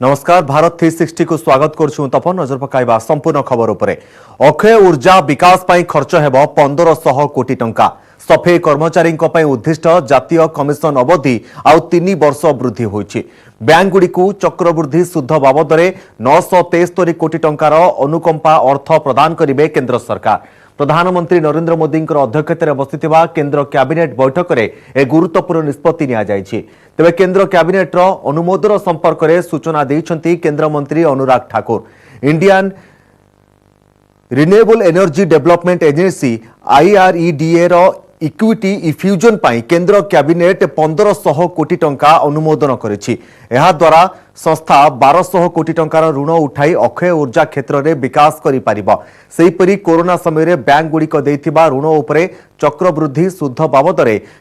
नमस्कार भारत 360 को स्वागत करुछु तपन नजर पकाइबा संपूर्ण खबर उपरे। अक्षय ऊर्जा विकास पई खर्च हेबो 1500 कोटी टंका। सफाई कर्मचारी उद्दिष्ट जातीय कमिशन अवधि आउ 3 वर्ष वृद्धि होइछि। बैंक गुडी को चक्रवृद्धि शुद्ध बाबद 973 कोटी टंकार अनुकंपा अर्थ प्रदान करिवे केंद्र सरकार। प्रधानमंत्री नरेंद्र मोदी अध्यक्षतार बसिथिबा केंद्र कैबिनेट बैठक में एक गुरुत्वपूर्ण निष्पत्ति निया जायछि। तेबे केंद्र कैबिनेट अनुमोदन संपर्क में सूचना देइछंती केंद्र मंत्री Anurag Thakur. Indian renewable energy development agency IREDA equity infusion पाई केंद्र कैबिनेट 1500 कोटी टंका अनुमोदन करिछि। एहा द्वारा संस्था 1200 कोटी टंकार ऋण उठाई अक्षय ऊर्जा क्षेत्र में विकास करि पारिबो। सेहिपरि कोरोना समय बैंक गुड़िक देइथिबा ऋण उपरे चक्रवृद्धि शुद्ध बाबद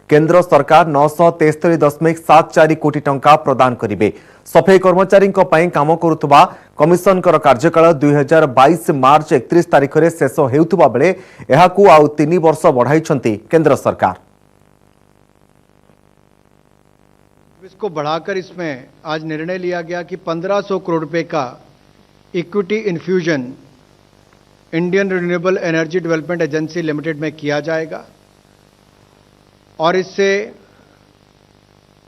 केंद्र सरकार 973.74 कोटी टंका प्रदान करिवे। सफाई कर्मचारी काम करुवा कमिशन कार्यकाल 2022 मार्च 31 तारिख में शेष हेउथुबा बेले एहाकू आउ 3 वर्ष बढ़ाइछंती केंद्र सरकार। इसको बढ़ाकर इसमें आज निर्णय लिया गया कि 1500 करोड़ रुपए का equity infusion Indian renewable energy development agency limited में किया जाएगा और इससे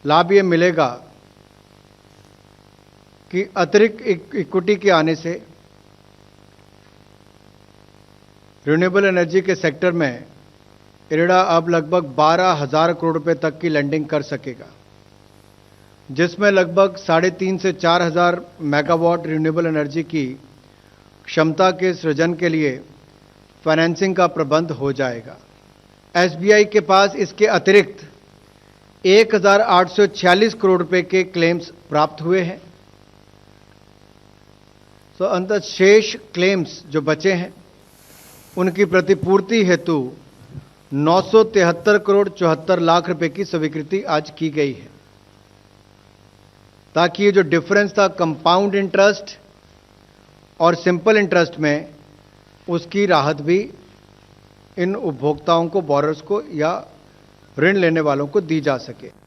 लाभ ये मिलेगा कि अतिरिक्त इक्विटी के आने से रिन्यूएबल एनर्जी के सेक्टर में इरेडा अब लगभग 12,000 करोड़ रुपए तक की लैंडिंग कर सकेगा, जिसमें लगभग 3,500 से 4,000 मेगावाट रिन्यूएबल एनर्जी की क्षमता के सृजन के लिए फाइनेंसिंग का प्रबंध हो जाएगा। SBI के पास इसके अतिरिक्त 1,846 करोड़ रुपए के क्लेम्स प्राप्त हुए हैं। तो अंततः शेष क्लेम्स जो बचे हैं उनकी प्रतिपूर्ति हेतु 973 करोड़ 74 लाख रुपए की स्वीकृति आज की गई है, ताकि ये जो डिफरेंस था कंपाउंड इंटरेस्ट और सिंपल इंटरेस्ट में, उसकी राहत भी इन उपभोक्ताओं को, बोरर्स को या ऋण लेने वालों को दी जा सके।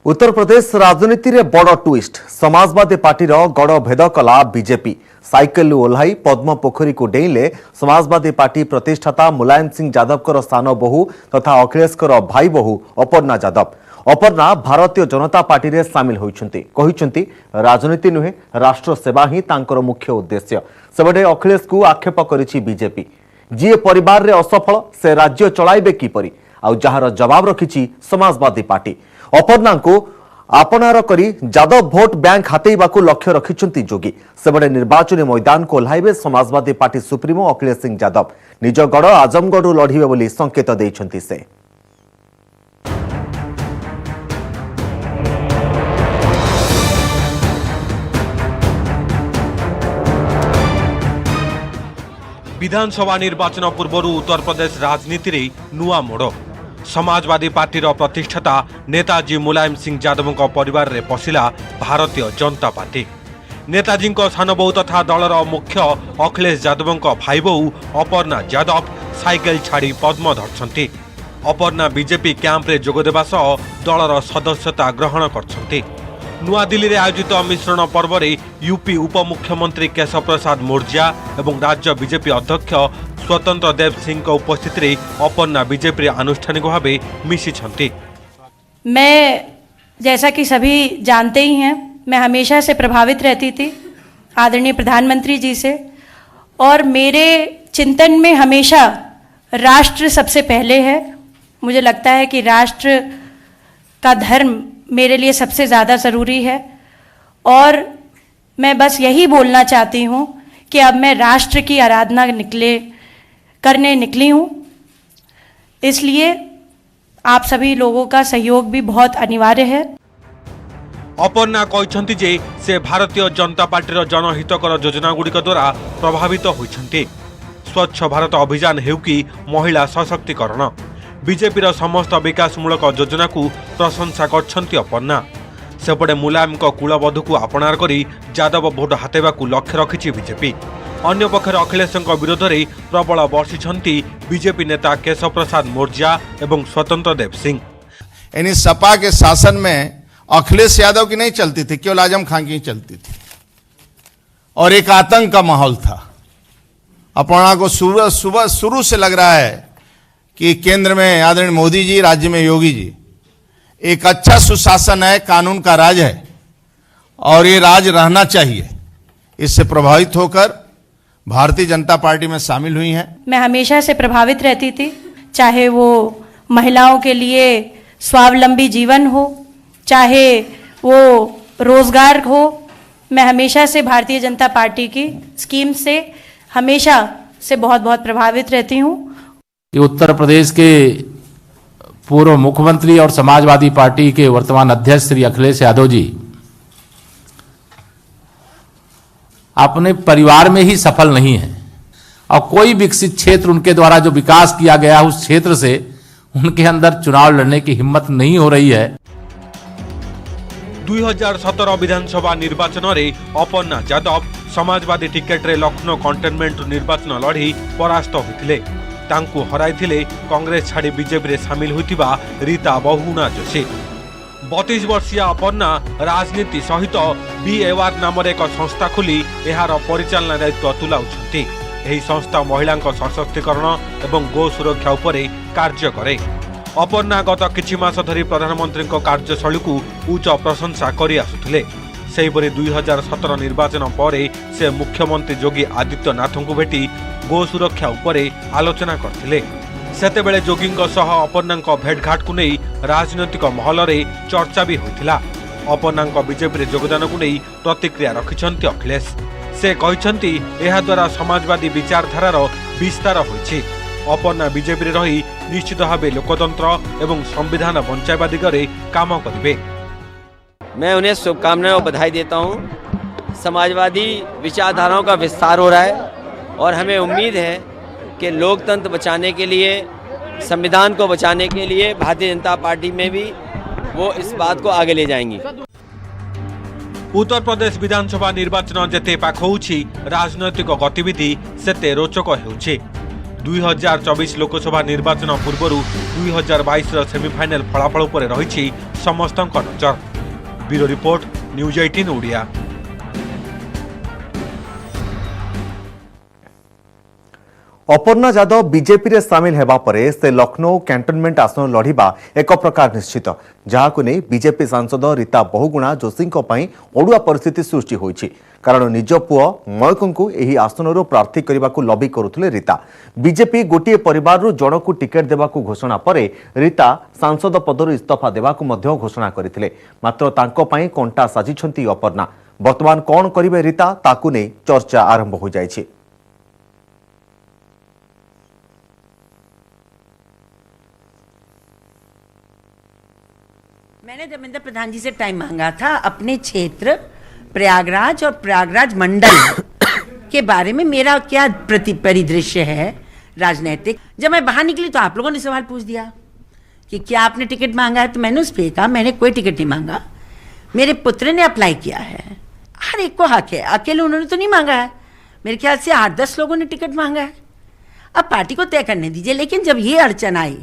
उत्तर प्रदेश राजनीति रे बड़ ट्विस्ट। समाजवादी पार्टी गड़ भेद कला बीजेपी। साइकेल ओह्लाई पद्म पोखरी को डेइले समाजवादी पार्टी प्रतिष्ठाता मुलायम सिंह यादव सान बहु तथा अखिलेश भाई बहु अपर्णा यादव। अपर्णा भारतीय जनता पार्टी रे सामिल होइछंती। राजनीति नुहे राष्ट्र सेवा ही तांकर मुख्य उद्देश्य। सेबडे अखिलेश को आक्षेप करिछि बीजेपी। जी परिवार रे असफल से राज्य चलाइबे किपरि आउ जहार जवाब रखिछि समाजवादी पार्टी। अपर्णा को आपनार करी यादव भोट बैंक हातेइबाकू लक्ष्य रखिछंती जोगी। सेबडे निर्वाचन मैदान को ओह्लाइबे समाजवादी पार्टी सुप्रीमो अखिलेश सिंह यादव। निज गड़ आजमगढ़ लढ़िबे बोली संकेत दैछंती से। विधानसभा निर्वाचन पूर्व उत्तर प्रदेश राजनीति रे नुआ मोड़। समाजवादी पार्टीर प्रतिष्ठाता नेताजी मुलायम सिंह यादव परिवार रे पशिला भारतीय जनता पार्टी। नेताजी सान बहु तथा दलर मुख्य अखिलेश यादव भाई बहु अपर्णा यादव साइकेल छाड़ी पद्म धरछंती। अपर्णा बीजेपी कैंप रे जोगदेबा सह दलर सदस्यता ग्रहण करछंती। नुआ दिल्ली रे आयोजित मिश्रण पर्व रे यूपी उपमुख्यमंत्री केशव प्रसाद मौर्य एवं राज्य बीजेपी अध्यक्ष स्वतंत्र देव सिंह उपस्थिति रे अपर्णा बीजेपी आनुष्ठानिक भाव मिशी छंती। मैं जैसा कि सभी जानते ही हैं, मैं हमेशा से प्रभावित रहती थी आदरणीय प्रधानमंत्री जी से, और मेरे चिंतन में हमेशा राष्ट्र सबसे पहले है। मुझे लगता है कि राष्ट्र का धर्म मेरे लिए सबसे ज़्यादा ज़रूरी है, और मैं बस यही बोलना चाहती हूँ कि अब मैं राष्ट्र की आराधना करने निकली हूँ। इसलिए आप सभी लोगों का सहयोग भी बहुत अनिवार्य है। अपर्णा कहते जे से भारतीय जनता पार्टी जनहितकर योजना गुड़िक द्वारा प्रभावित होइछन्ति। स्वच्छ भारत अभियान हेउ कि महिला सशक्तिकरण, बीजेपी समस्त विकासमूलक योजना को प्रशंसा करछन्ति अपर्णा। सेपटे मुलायम कूलबधू को आपणार करी यादव भोट हातेबाकू लक्ष्य रखिछि बीजेपी। अन्य पक्षर अखिलेश विरोध में प्रबल बर्षिछन्ति बीजेपी नेता केशव प्रसाद मौर्य एवं स्वतंत्र देव सिंह। यानी सपा के शासन में अखिलेश यादव की नहीं चलती थी, केवल आजम खान की ही चलती थी और एक आतंक का माहौल था। अपर्णा को शुरू से लग रहा है कि केंद्र में आदरणीय मोदी जी, राज्य में योगी जी, एक अच्छा सुशासन है, कानून का राज है और ये राज रहना चाहिए। इससे प्रभावित होकर भारतीय जनता पार्टी में शामिल हुई हैं। मैं हमेशा से प्रभावित रहती थी, चाहे वो महिलाओं के लिए स्वावलंबी जीवन हो, चाहे वो रोजगार हो। मैं हमेशा से भारतीय जनता पार्टी की स्कीम से हमेशा से बहुत बहुत प्रभावित रहती हूँ। कि उत्तर प्रदेश के पूर्व मुख्यमंत्री और समाजवादी पार्टी के वर्तमान अध्यक्ष श्री अखिलेश यादव जी अपने परिवार में ही सफल नहीं है और कोई विकसित क्षेत्र उनके द्वारा जो विकास किया गया उस क्षेत्र से उनके अंदर चुनाव लड़ने की हिम्मत नहीं हो रही है। 2017 विधानसभा निर्वाचन रे अपर्णा यादव समाजवादी टिकेट रे लखनऊ कंटेनमेंट निर्वाचन लड़ी परास्त होते। तांकु हराइथिले कांग्रेस छाड़ी बीजेपी रे शामिल होइतिबा रीता बहुगुणा जोशी। 32 वर्षीय अपर्णा राजनीति सहित बी एवार नाम एक संस्था खोली एहार परिचालना दायित्व तुलाउछंती। एही संस्था महिला सशक्तिकरण एवं गो सुरक्षा उपरे कार्य करे। अपर्णा गत किछि मास धरी प्रधानमंत्री कार्यशैली को उच्च प्रशंसा करि आसुथिले। सेहिपरि 2017 निर्वाचन पर से मुख्यमंत्री योगी आदित्यनाथ को भेटी गो सुरक्षा उपरे आलोचना करथिले। सेतेबेले जोगींको सह अपर्णांको भेटघाट को नहीं राजनैतिक महल रे चर्चा भी होइथिला। अपर्णांको बीजेपी रे योगदान को नहीं प्रतिक्रिया रखिछन्ति अखिलेश। से कहिछन्ति एहा द्वारा समाजवादी विचारधारार विस्तार होइछि। अपर्णा बीजेपी रे रही निश्चित भावे लोकतंत्र एवं संविधान बंचाइबा दिगरे काम करिवे। मैं उन्हें शुभकामनाएं और बधाई देता हूं। समाजवादी विचारधाराओं का विस्तार हो रहा है और हमें उम्मीद है कि लोकतंत्र बचाने के लिए, संविधान को बचाने के लिए भारतीय जनता पार्टी में भी वो इस बात को आगे ले जाएंगी। उत्तर प्रदेश विधानसभा निर्वाचन जेते पाख होउछि राजनैतिक गतिविधि सेते रोचक हेउछि। 2024 लोकसभा निर्वाचन पूर्व 2022 सेमिफाइनल फलाफल पर रही समस्तक नजर। Bureau report news 18 Odia. Aparna Yadav BJP रे शामिल हेबा परे से लखनऊ कैंटोनमेंट आसन लढ़िबा एक प्रकार निश्चित, जहाकु नै बीजेपी सांसद रीता बहुगुणा जोशींको पई ओडुआ परिस्थिति सृष्टि होईछि। कारण निज पुओ मयकंकु एही आसनरु प्रार्थी करबाकू लबी करुथिले रीता। बीजेपी गोटिए परिवाररु जणकू टिकेट देबाकू घोषणा परे रीता सांसद पदरु इस्तीफा देबाकू मध्य घोषणा करथिले। मात्र तांको पई कंटा साजिछंती अपर्णा। वर्तमान कोन करिवे रीता ताकू नै चर्चा आरंभ हो जायछि। मैंने धर्मेंद्र प्रधान जी से टाइम मांगा था अपने क्षेत्र प्रयागराज और प्रयागराज मंडल के बारे में मेरा क्या परिदृश्य है राजनीतिक। जब मैं बाहर निकली तो आप लोगों ने सवाल पूछ दिया कि क्या आपने टिकट मांगा है, तो मैंने उस पर कहा मैंने कोई टिकट नहीं मांगा, मेरे पुत्र ने अप्लाई किया है। हर एक को हक है, अकेले उन्होंने तो नहीं मांगा है, मेरे ख्याल से 8-10 लोगों ने टिकट मांगा है। अब पार्टी को तय करने दीजिए। लेकिन जब ये अड़चन आई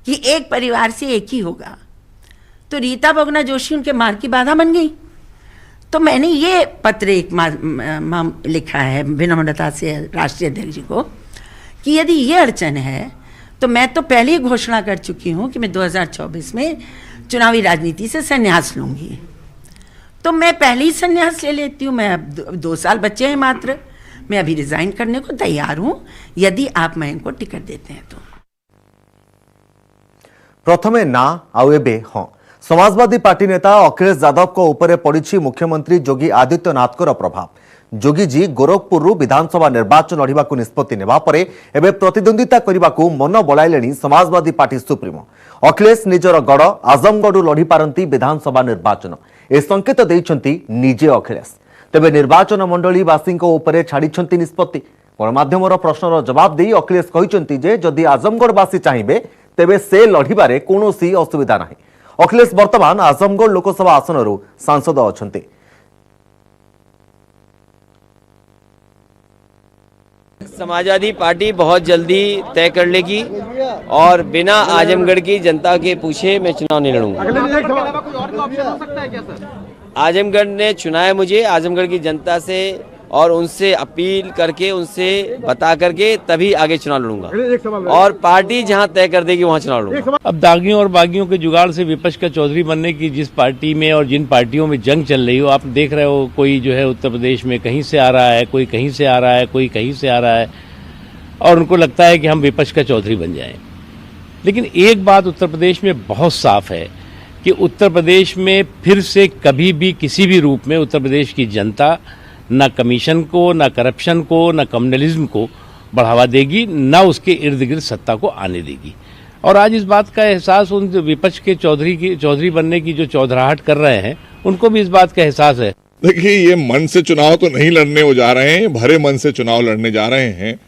कि एक परिवार से एक ही होगा, तो रीता बहुगुणा जोशी उनके मार्ग की बाधा बन गई। तो मैंने ये पत्र एक लिखा है विनम्रता से राष्ट्रीय अध्यक्ष जी को कि यदि ये अड़चन है तो मैं तो पहले ही घोषणा कर चुकी हूँ कि मैं 2024 में चुनावी राजनीति से संन्यास लूँगी। तो मैं पहले ही संन्यास ले लेती हूँ। मैं अब 2 साल बच्चे हैं मात्र, मैं अभी रिजाइन करने को तैयार हूँ यदि आप मैं इनको टिकट देते हैं तो। प्रथमे ना आउ एबे हाँ। समाजवादी पार्टी नेता अखिलेश यादव को ऊपर पड़ी मुख्यमंत्री योगी आदित्यनाथ प्रभाव। योगी जी गोरखपुर विधानसभा निर्वाचन लड़िबा निष्पत्ति नेबा परे एबे प्रतिद्वंदिता करने मन बलाइले समाजवादी पार्टी सुप्रीमो। अखिलेश निजर गड़ आजमगढ़ लड़ी पारती विधानसभा निर्वाचन ए संकेत देइछंती निजे अखिलेश। तेबे निर्वाचन मंडली वासी छाड़ी निष्पत्ति। गणमाध्यमर प्रश्नर जवाब दे अखिलेश कहिसंती जे जदि आजमगढ़वासी चाहिए तेबे से लड़िबारे कोनोसी असुविधा नाही। अखिलेश वर्तमान आजमगढ़ लोकसभा आसनरु सांसद अछंती। समाजवादी पार्टी बहुत जल्दी तय कर लेगी और बिना आजमगढ़ की जनता के पूछे मैं चुनाव नहीं लड़ूंगा। आजमगढ़ ने चुना है मुझे, आजमगढ़ की जनता से और उनसे अपील करके, उनसे बता करके तभी आगे चुनाव लड़ूंगा और पार्टी जहां तय कर देगी वहां चुनाव लड़ूंगा। अब दागियों और बागियों के जुगाड़ से विपक्ष का चौधरी बनने की जिस पार्टी में और जिन पार्टियों में जंग चल रही हो, आप देख रहे हो, कोई जो है उत्तर प्रदेश में कहीं से आ रहा है, कोई कहीं से आ रहा है, कोई कहीं से आ रहा है और उनको लगता है कि हम विपक्ष का चौधरी बन जाएं। लेकिन एक बात उत्तर प्रदेश में बहुत साफ है कि उत्तर प्रदेश में फिर से कभी भी किसी भी रूप में उत्तर प्रदेश की जनता न कमीशन को, न करप्शन को, न कम्युनलिज्म को बढ़ावा देगी, न उसके इर्द गिर्द सत्ता को आने देगी। और आज इस बात का एहसास उन विपक्ष के चौधरी बनने की जो चौधराहट कर रहे हैं उनको भी इस बात का एहसास है। देखिए, ये मन से चुनाव तो नहीं लड़ने वो जा रहे हैं, भरे मन से चुनाव लड़ने जा रहे हैं,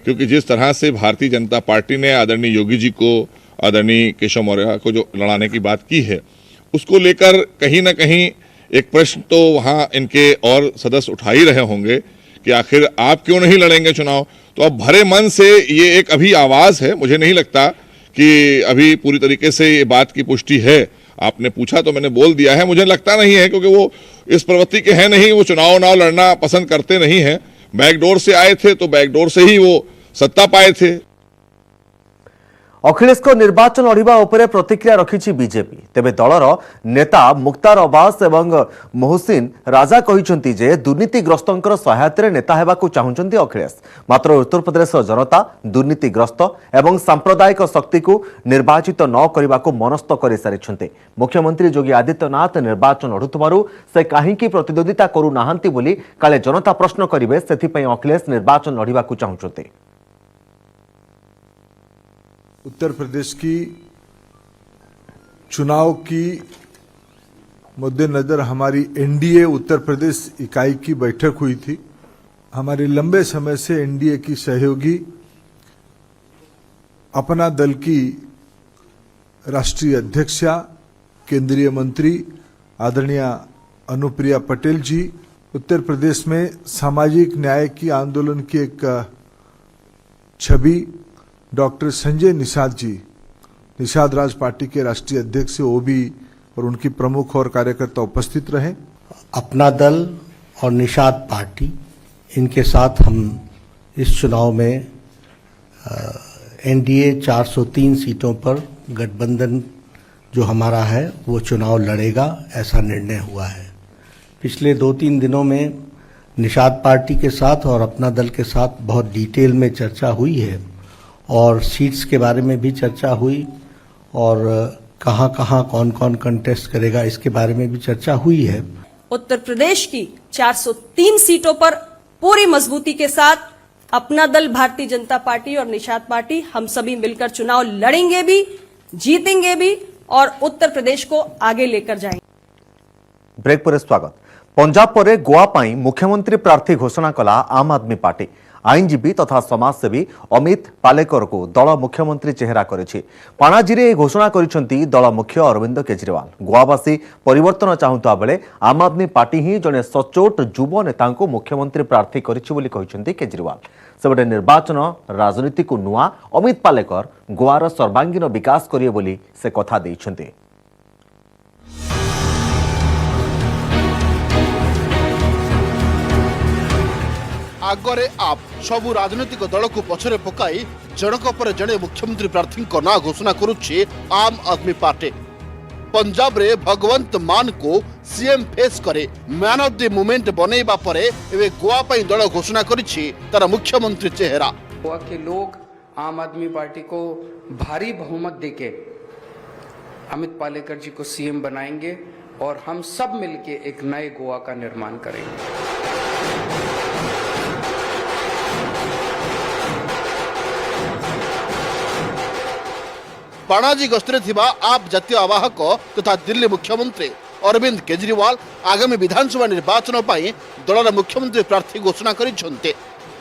क्योंकि जिस तरह से भारतीय जनता पार्टी ने आदरणीय योगी जी को, आदरणीय केशव मौर्य को जो लड़ाने की बात की है, उसको लेकर कहीं ना कहीं एक प्रश्न तो वहां इनके और सदस्य उठा ही रहे होंगे कि आखिर आप क्यों नहीं लड़ेंगे चुनाव। तो अब भरे मन से ये एक अभी आवाज है, मुझे नहीं लगता कि अभी पूरी तरीके से ये बात की पुष्टि है। आपने पूछा तो मैंने बोल दिया है, मुझे लगता नहीं है, क्योंकि वो इस प्रवृत्ति के हैं नहीं, वो चुनाव लड़ना पसंद करते नहीं है। बैकडोर से आए थे तो बैकडोर से ही वो सत्ता पाए थे। अखिलेश को निर्वाचन लड़िबा उपरे प्रतिक्रिया रखिछि बीजेपी। तेबे दलर नेता मुख्तार अब्बास एवं मोहसिन राजा कहिसंती जे दुर्नीतिग्रस्तंकर सहायतारे नेता हेबाकू चाहुचंती अखिलेश। मात्र उत्तर प्रदेश जनता दुर्नीतिग्रस्त एवं सांप्रदायिक शक्ति को निर्वाचित न करबाकू मनस्थ करि सारिछंती। मुख्यमंत्री योगी आदित्यनाथ निर्वाचन लढुतबारु से काहींकी प्रतिद्वंदिता करू नाहांती बोली काले जनता प्रश्न करिवे, सेथिपई अखिलेश निर्वाचन लढिबाकू चाहुचंती। उत्तर प्रदेश की चुनाव की मद्देनजर हमारी एनडीए उत्तर प्रदेश इकाई की बैठक हुई थी। हमारे लंबे समय से एनडीए की सहयोगी अपना दल की राष्ट्रीय अध्यक्षा केंद्रीय मंत्री आदरणीय अनुप्रिया पटेल जी उत्तर प्रदेश में सामाजिक न्याय की आंदोलन की एक छवि डॉक्टर संजय निषाद जी, निषाद राज पार्टी के राष्ट्रीय अध्यक्ष, वो भी और उनकी प्रमुख और कार्यकर्ता उपस्थित रहे। अपना दल और निषाद पार्टी, इनके साथ हम इस चुनाव में एनडीए 403 सीटों पर गठबंधन जो हमारा है वो चुनाव लड़ेगा, ऐसा निर्णय हुआ है। पिछले 2-3 दिनों में निषाद पार्टी के साथ और अपना दल के साथ बहुत डिटेल में चर्चा हुई है और सीट्स के बारे में भी चर्चा हुई और कहां कहां कौन कौन कंटेस्ट करेगा इसके बारे में भी चर्चा हुई है। उत्तर प्रदेश की 403 सीटों पर पूरी मजबूती के साथ अपना दल, भारतीय जनता पार्टी और निषाद पार्टी, हम सभी मिलकर चुनाव लड़ेंगे भी, जीतेंगे भी और उत्तर प्रदेश को आगे लेकर जाएंगे। ब्रेक पर स्वागत। पंजाब पर गोवा पाई मुख्यमंत्री प्रार्थी घोषणा कला आम आदमी पार्टी। आईनजीवी तथा समाजसेवी अमित पालेकर को दल मुख्यमंत्री चेहरा करिछि। पाणाजी घोषणा करिसेंती दल मुख्य अरविंद केजरीवाल। गोवावासी परिवर्तन चाहुता बेले आम आदमी पार्टी ही जने सचोट युव नेता को मुख्यमंत्री प्रार्थी करिछि बोली कहिसेंती केजरीवाल। सेबटे निर्वाचन राजनीति को नुआ अमित पालेकर गोवार सर्वांगीन विकास करिए बोली से कथा दैछंती। आगरे आप सबु राजनीतिक दल को पछरे पकाई जनक पर जड़े मुख्यमंत्री प्रार्थी ना घोषणा करुच्छे आम आदमी पार्टी। पंजाब रे भगवंत मान को सीएम फेस करे मैन ऑफ द मूवमेंट बनैबा परे एवे गोवा पई दल घोषणा करिछि तार मुख्यमंत्री चेहरा। गोवा के लोग आम आदमी पार्टी को भारी बहुमत देके अमित पालेकर जी को सीएम बनाएंगे और हम सब मिलके एक नए गोवा का निर्माण करेंगे। पाणाजी गस्तरे थिबा आप जातीय आवाहक तथा दिल्ली मुख्यमंत्री अरविंद केजरीवाल आगामी विधानसभा निर्वाचन पर दलर मुख्यमंत्री प्रार्थी घोषणा करिसेंते।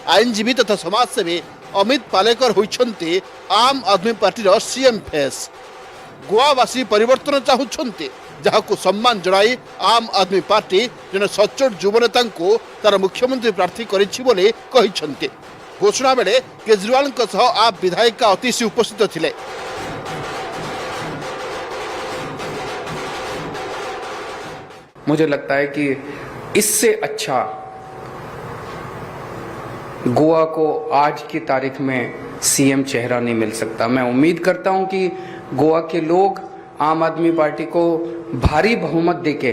आईनजीवी तथा समाजसेवी अमित पालेकर होइछन्ते आम आदमी पार्टी सीएम फेस। गोवावासी परिवर्तन चाहुछन्ते जहां सम्मान जणाई आम आदमी पार्टी जने सचोट युव नेता को तार मुख्यमंत्री प्रार्थी करिछि बोले कहिछन्ते। घोषणा बेले केजरीवाल आप विधायिका अतिशि उपस्थित थिले। मुझे लगता है कि इससे अच्छा गोवा को आज की तारीख में सीएम चेहरा नहीं मिल सकता। मैं उम्मीद करता हूं कि गोवा के लोग आम आदमी पार्टी को भारी बहुमत देके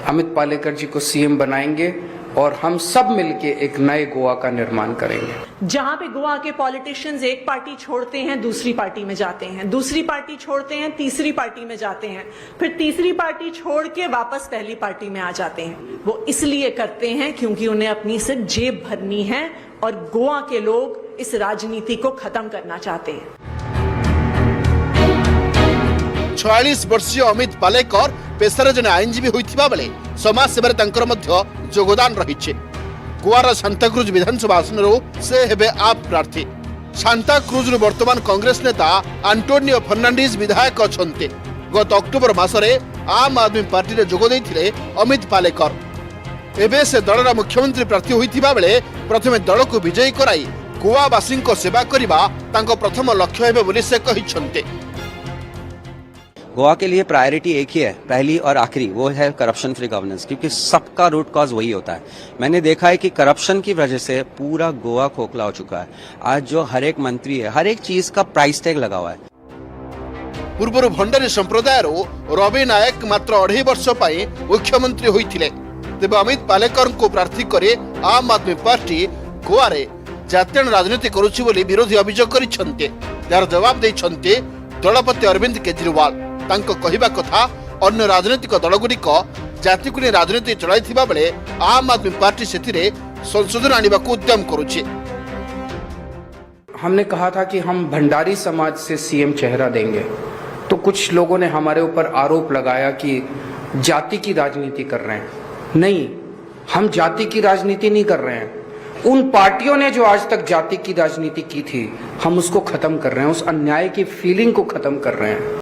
अमित पालेकर जी को सीएम बनाएंगे और हम सब मिलके एक नए गोवा का निर्माण करेंगे। जहां पे गोवा के पॉलिटिशियंस एक पार्टी छोड़ते हैं दूसरी पार्टी में जाते हैं, दूसरी पार्टी छोड़ते हैं तीसरी पार्टी में जाते हैं, फिर तीसरी पार्टी छोड़ के वापस पहली पार्टी में आ जाते हैं। वो इसलिए करते हैं क्योंकि उन्हें अपनी सिर्फ जेब भरनी है और गोवा के लोग इस राजनीति को खत्म करना चाहते हैं। 46 वर्षीय अमित पालेकर पेशार जने आईनजीवी होइथिबा बेले समाज सेवार तांकर मध्य योगदान रहिछे। गोवार सांताक्रुज विधानसभा आसन से हेबे आप प्रार्थी। सांताक्रुज वर्तमान कांग्रेस नेता आंटोनियो फर्नांडिज विधायक अछन्ते। गत अक्टोबर मासरे आम आदमी पार्टी रे जोग दैथिले अमित पालेकर। एबे से दलर मुख्यमंत्री प्रार्थी होइथिबा बेले प्रथमे दल को विजयी कराई गोवावासी को सेवा करबा तांको प्रथम लक्ष्य हेबे बोली से कहिछन्ते। गोवा के लिए प्रायोरिटी एक ही है, पहली और आखिरी, वो है करप्शन फ्री गवर्नेंस, क्योंकि सबका रूट कॉज वही होता है। मैंने देखा है कि करप्शन की वजह से पूरा गोवा खोखला हो चुका है। आज जो हर एक मंत्री है, हर एक चीज का प्राइस टैग लगा हुआ है। पूर्व भंडारी संप्रदाय रवि नायक मात्र 2.5 वर्ष पाई मुख्यमंत्री होइथिले। तेबे अमित पालेकर को प्रार्थी करे आम आदमी पार्टी गोवा रे जातीय राजनीति करुछि बोली विरोधी अभियोग करिसंते। यार जवाब दैछंते दलपति अरविंद केजरीवाल। तांको कहिबा कथा अन्य राजनीतिक दलगुड़िक जाति को राजनीति चलाइथिबा बेले आम आदमी पार्टी सेथिरे संशोधन आनिबाकू उद्यम करुछि। हमने कहा था कि हम भंडारी समाज से सीएम चेहरा देंगे, तो कुछ लोगों ने हमारे ऊपर आरोप लगाया कि जाति की राजनीति कर रहे हैं। नहीं, हम जाति की राजनीति नहीं कर रहे हैं। उन पार्टियों ने जो आज तक जाति की राजनीति की थी, हम उसको खत्म कर रहे हैं, उस अन्याय की फीलिंग को खत्म कर रहे हैं।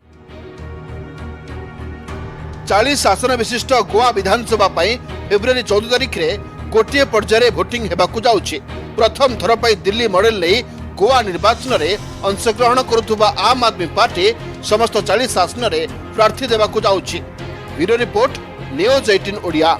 40 आसन विशिष्ट गोवा विधानसभा फेब्रुआरी 14 तारिख रे गोटे पर्यायर भोटिंग हेबाकू जाउछि। प्रथम थर पर दिल्ली मॉडल नहीं गोवा निर्वाचन रे अंशग्रहण करुथुबा आम आदमी पार्टी समस्त 40 आसन रे प्रार्थी देबाकू जाउछि। Bureau report news 18 Odia.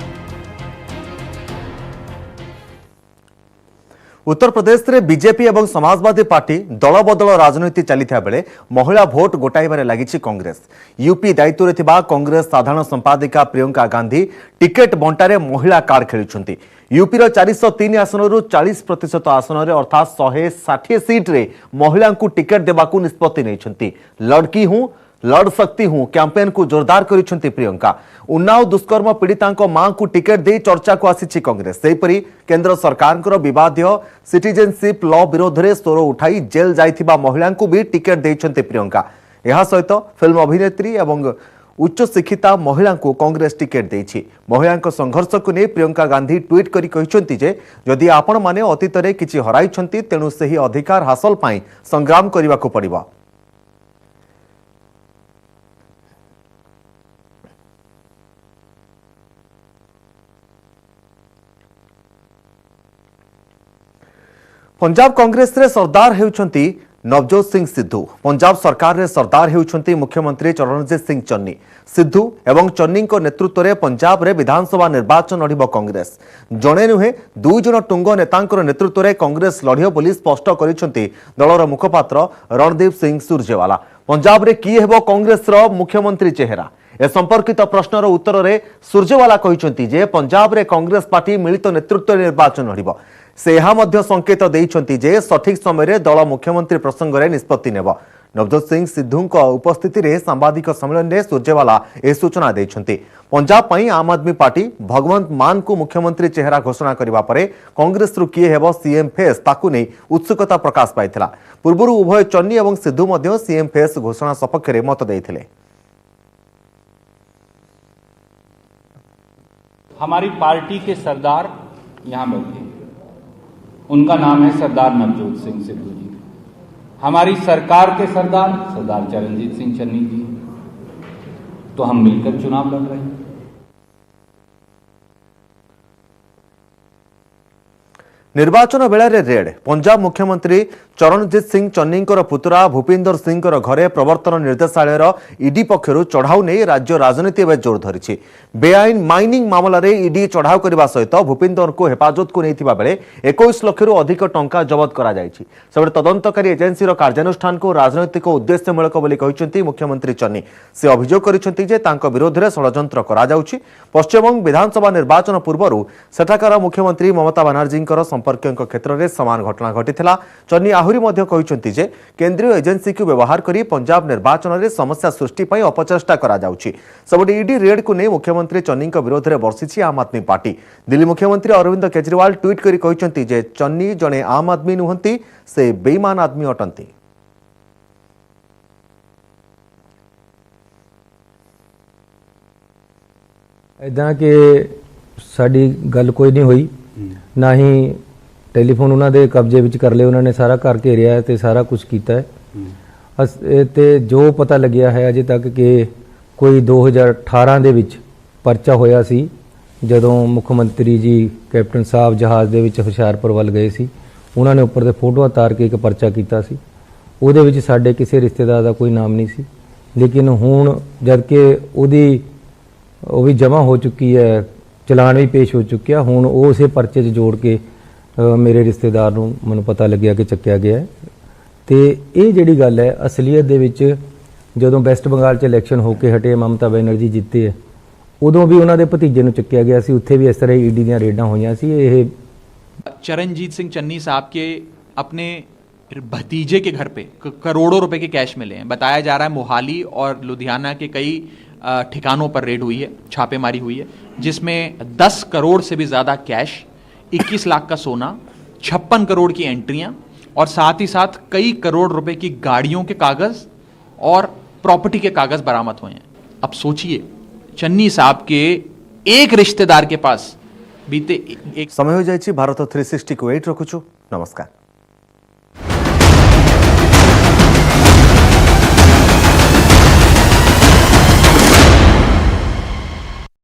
Uttar Pradesh रे बीजेपी एवं समाजवादी पार्टी दल बदल राजनीति चलता बेले महिला भोट गोटाइबारे लागिछि कांग्रेस। यूपी दायित्व रे थिबा कांग्रेस साधारण संपादिका प्रियंका गांधी टिकेट बंटारे महिला कार्ड खेलुछंती। यूपी रो 403 आसनरु 40% आसन रे अर्थात 160 सीट रे महिला को टिकेट देबाकू निष्पत्ति नैछंती। लड़की हूं लड़ सकती हूं कैंपेन को जोरदार करिछंती प्रियंका। उन्नाव दुष्कर्म पीड़िता मां को टिकेट दे चर्चा को आसी कांग्रेस। सेहीपरि केंद्र सरकार विवादीय सिटीजनशिप लॉ विरोध में स्वर उठाई जेल जाइथिबा महिला को भी टिकेट देइछंती प्रियंका। यह सहित फिल्म अभिनेत्री एवं उच्च शिक्षिता महिला को कांग्रेस टिकेट देइछि। महिला संघर्ष को नहीं प्रियंका गांधी ट्वीट करी कहिसंती जे जदि आपण माने अतीत रे किछि हराइछंती तेणु सही अधिकार हासिल पाई संग्राम करिबाकू पड़िबा। पंजाब कांग्रेस रे सरदार हेउछंती नवजोत सिंह सिद्धू। पंजाब सरकार रे सरदार हेउछंती मुख्यमंत्री चरणजीत सिंह चन्नी। सिद्धू एवं चन्नी को नेतृत्व रे पंजाब रे विधानसभा निर्वाचन लड़िब कांग्रेस। जणे नुहे 2 जन टुंग नेतांकर नेतृत्व रे कांग्रेस लड़ियो बोली स्पष्ट करिसंती दलर मुखपात्र रणदीप सिंह सुरजेवाला। पंजाब रे किए हेबो कांग्रेस रो मुख्यमंत्री चेहरा ए संपर्कित प्रश्नर उत्तर रे सुरजेवाला कहिसंती जे पंजाब रे कांग्रेस पार्टी मिलित नेतृत्व निर्वाचन लड़िब। से यह संकेत देइछंती जे सठिक समय दल मुख्यमंत्री प्रसंग में निष्पत्ति नेब। नवजोत सिंह सिद्धू उपस्थिति में सांबादिक सम्मेलन में सुरजेवाला यह सूचना देइछंती। पंजाब पई आम आदमी पार्टी भगवंत मान को मुख्यमंत्री चेहरा घोषणा करबा परे कांग्रेस रु किए हेबो सीएम फेस ताकू नै उत्सुकता प्रकाश पाइथिला। पूर्वरु उभय चन्नी एवं सिद्धू मध्य सीएम फेस घोषणा सपक्ष में मत देइथिले। हमारी पार्टी के सरदार यहाँ बैठे, उनका नाम है सरदार नवजोत सिंह सिद्धू जी। हमारी सरकार के सरदार सरदार चरणजीत सिंह चन्नी जी। तो हम मिलकर चुनाव लड़ रहे हैं। निर्वाचन बेला रेड पंजाब मुख्यमंत्री चरणजीत सिंह चन्नीकर पुतुरा भूपिंदर सिंह घरे प्रवर्तन निर्देशालय ईडी पक्षर चढ़ाऊ नहीं राज्य राजनीति एवं जोर धरी बेआईन माइनिंग मामलें ईडी चढ़ाऊ करने सहित भूपिंदर को हेफाजत को नहीं बेले 21 लाख अधिक टंका जबत कर तदंतकारी एजेन्सी कार्यानुष्ठान को राजनैतिक उद्देश्यमूलक मुख्यमंत्री चन्नी से अभियोग कर विरोध में षड्यंत्र पश्चिमबंग विधानसभा निर्वाचन पूर्व सेठाकार मुख्यमंत्री ममता बानार्जी संपर्क क्षेत्र में समान घटना घटी चन्नी आहरी कहते जे केंद्रीय एजेंसी को व्यवहार कर पंजाब निर्वाचन में समस्या सृष्टि अपचेष्टा सबुठ ईडी रेड को नहीं मुख्यमंत्री चन्नी विरोध में बर्षिछि आम आदमी पार्टी दिल्ली मुख्यमंत्री अरविंद केजरीवाल ट्वीट कर कहते जे चन्नी जड़े आम आदमी नुहंती से बेईमान आदमी अटंती। इदा कि साड़ी गल कोई नहीं हुई ना ही टेलीफोन उन्होंने कब्जे विच कर लिया उन्होंने सारा घर घेरिया है तो सारा कुछ किया है ते जो पता लग्या है अजे तक कि कोई 2018 दे विच परचा होया सी जदों मुख्यमंत्री जी कैप्टन साहब जहाज़ दे विच हुशियारपुर वल गए सी उन्होंने उपर ते फोटो तार के एक परचा किया सी उहदे विच साडे किसी रिश्तेदार का कोई नाम नहीं सी लेकिन हुण जबकि उहदी वो भी जमा हो चुकी है चलान भी पेश हो चुकिया हुण वो उसे परचे च जोड़ के मेरे रिश्तेदार नूं मैनूं पता लग्या कि चक्या गया है तो ये जिहड़ी गल है असलीयत दे विच जदों वैस्ट बंगाल च इलैक्शन होके हटे ममता बनर्जी जीते है उदों भी उन्होंने भतीजे नूं चक्या गया सी उत्थे भी इस तरह ईडी दीयां रेडां होईयां सी। ये चरणजीत सिंह चन्नी साहब के अपने भतीजे के घर पे करोड़ों रुपए के कैश मिले हैं। बताया जा रहा है मोहाली और लुधियाना के कई ठिकानों पर रेड हुई है, छापेमारी हुई है, जिसमें 10 करोड़ से भी ज़्यादा कैश, 21 लाख का सोना, 56 करोड़ की एंट्रियां और साथ ही साथ कई करोड़ रुपए की गाड़ियों के कागज़ और प्रॉपर्टी के कागज़ बरामद हुए हैं। अब सोचिए चन्नी साहब के एक रिश्तेदार के पास बीते एक समय हो जाए भारत 360 को 8 रखुछु। नमस्कार।